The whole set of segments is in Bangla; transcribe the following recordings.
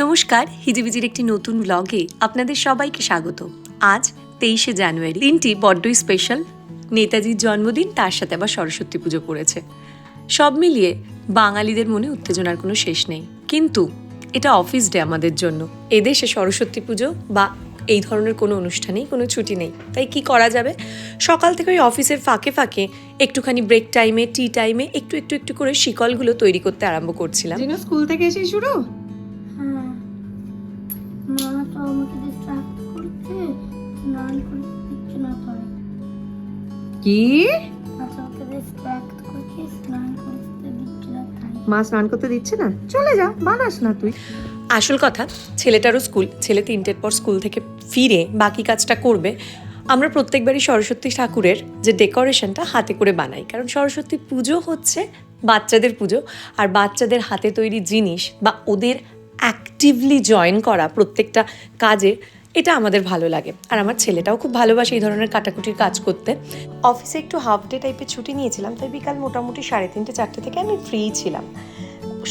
নমস্কার, হিজিবিজির একটি নতুন ব্লগে আপনাদের সবাইকে স্বাগত। আজ 23শে জানুয়ারি, দিনটি বড্ডই স্পেশাল। নেতাজির জন্মদিন, তার সাথে আবার সরস্বতী পুজো পড়েছে। সব মিলিয়ে বাঙালিদের মনে উত্তেজনার কোনো শেষ নেই, কিন্তু এটা অফিস ডে আমাদের জন্য। এদেশে সরস্বতী পুজো বা এই ধরনের কোনো অনুষ্ঠানেই কোনো ছুটি নেই, তাই কি করা যাবে? সকাল থেকে ওই অফিসের ফাঁকে ফাঁকে একটুখানি ব্রেক টাইমে, টি টাইমে একটু একটু একটু করে শিকলগুলো তৈরি করতে আরম্ভ করছিলাম। স্কুল থেকে এসে শুরু। মা তো আমাকে ডিস্ট্রাক্ট করছে, স্নান করতে দিচ্ছে না। তাই কি আমাকে ডিস্ট্রাক্ট করছে, স্নান করতে দিচ্ছে না। তাই মা স্নান করতে দিচ্ছে না? চলে যা, বানাস না তুই। আসল কথা, ছেলেটারও স্কুল, ছেলে 3টের পর স্কুল থেকে ফিরে বাকি কাজটা করবে। আমরা প্রত্যেকবারই সরস্বতী ঠাকুরের যে ডেকোরেশনটা হাতে করে বানাই, কারণ সরস্বতী পুজো হচ্ছে বাচ্চাদের পুজো, আর বাচ্চাদের হাতে তৈরি জিনিস বা ওদের অ্যাক্টিভলি জয়েন করা প্রত্যেকটা কাজে, এটা আমাদের ভালো লাগে। আর আমার ছেলেটাও খুব ভালোবাসে এই ধরনের কাটাকুটির কাজ করতে। অফিসে একটু হাফ ডে টাইপের ছুটি নিয়েছিলাম, তাই বিকাল মোটামুটি 3:30-4টে থেকে আমি ফ্রি ছিলাম।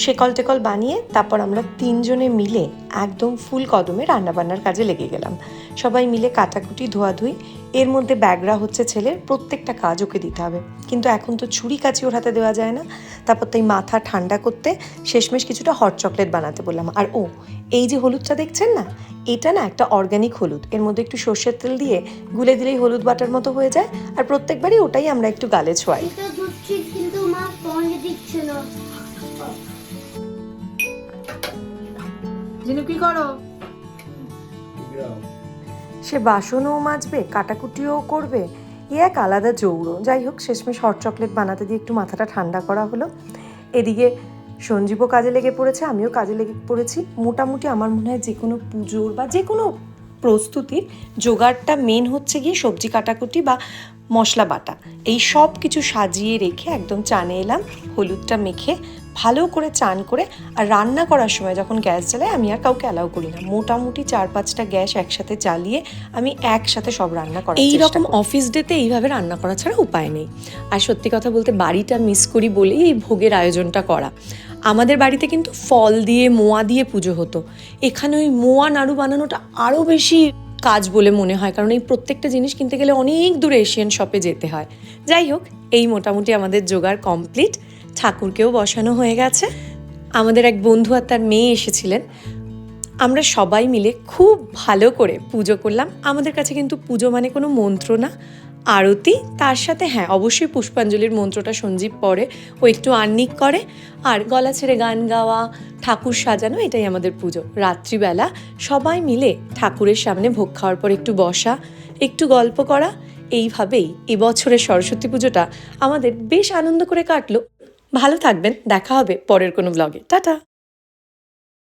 শেকল টেকল বানিয়ে তারপর আমরা 3জনে মিলে একদম ফুল কদমে রান্নাবান্নার কাজে লেগে গেলাম। সবাই মিলে কাটাকুটি, ধোয়াধুই, এর মধ্যে ব্যাগরা হচ্ছে ছেলের, প্রত্যেকটা কাজ ওকে দিতে হবে। কিন্তু এখন তো ছুরি কাচি ওর হাতে দেওয়া যায় না। তারপর তাই মাথা ঠান্ডা করতে শেষমেশ কিছুটা হট চকলেট বানাতে বললাম। আর এই যে হলুদটা দেখছেন না, এটা না একটা অর্গ্যানিক হলুদ, এর মধ্যে একটু সর্ষের তেল দিয়ে গুলে দিলেই হলুদ বাটার মতো হয়ে যায়। আর প্রত্যেকবারই ওটাই আমরা একটু গালে ছোঁয়াই। এটা দুধছি, কিন্তু মা পরে দিচ্ছে না। জিনু কি করো? সে বাসনও মাজবে, কাটাকুটিও করবে, এক আলাদা জৌড়ো। যাই হোক, শেষমেশ হট চকলেট বানাতে দিয়ে একটু মাথাটা ঠান্ডা করা হলো। এদিকে সঞ্জীবও কাজে লেগে পড়েছে, আমিও কাজে লেগে পড়েছি। মোটামুটি আমার মনে হয় যে কোনো পুজোর বা যে কোনো প্রস্তুতির জোগাড়টা মেন হচ্ছে গিয়ে সবজি কাটাকুটি বা মশলা বাটা। এই সব কিছু সাজিয়ে রেখে একদম চানে এলাম, হলুদটা মেখে ভালো করে চান করে। আর রান্না করার সময় যখন গ্যাস জ্বালাই, আমি আর কাউকে অ্যালাউ করি না। মোটামুটি 4-5টা গ্যাস একসাথে জ্বালিয়ে আমি একসাথে সব রান্না করার চেষ্টা করি। এইরকম অফিস ডেতে এইভাবে রান্না করা ছাড়া উপায় নেই। আর সত্যি কথা বলতে বাড়িটা মিস করি বলেই এই ভোগের আয়োজনটা করা। আমাদের বাড়িতে কিন্তু ফল দিয়ে, মোয়া দিয়ে পুজো হতো। এখানে ওই মোয়া নাড়ু বানানোটা আরও বেশি কাজ বলে মনে হয়, কারণ এই প্রত্যেকটা জিনিস কিনতে গেলে অনেক দূরে এশিয়ান শপে যেতে হয়। যাই হোক, এই মোটামুটি আমাদের জোগাড় কমপ্লিট। ঠাকুরকেও বসানো হয়ে গেছে। আমাদের এক বন্ধু আর তার মেয়ে এসেছিলেন। আমরা সবাই মিলে খুব ভালো করে পুজো করলাম। আমাদের কাছে কিন্তু পুজো মানে কোনো মন্ত্র না, আরতি, তার সাথে হ্যাঁ অবশ্যই পুষ্পাঞ্জলির মন্ত্রটা সঞ্জীব পড়ে, ও একটু আহ্নিক করে, আর গলা ছেড়ে গান গাওয়া, ঠাকুর সাজানো, এটাই আমাদের পুজো। রাত্রিবেলা সবাই মিলে ঠাকুরের সামনে ভোগ খাওয়ার পর একটু বসা, একটু গল্প করা, এইভাবেই এবছরের সরস্বতী পুজোটা আমাদের বেশ আনন্দ করে কাটলো। ভালো থাকবেন, দেখা হবে পরের কোনো ব্লগে। টাটা।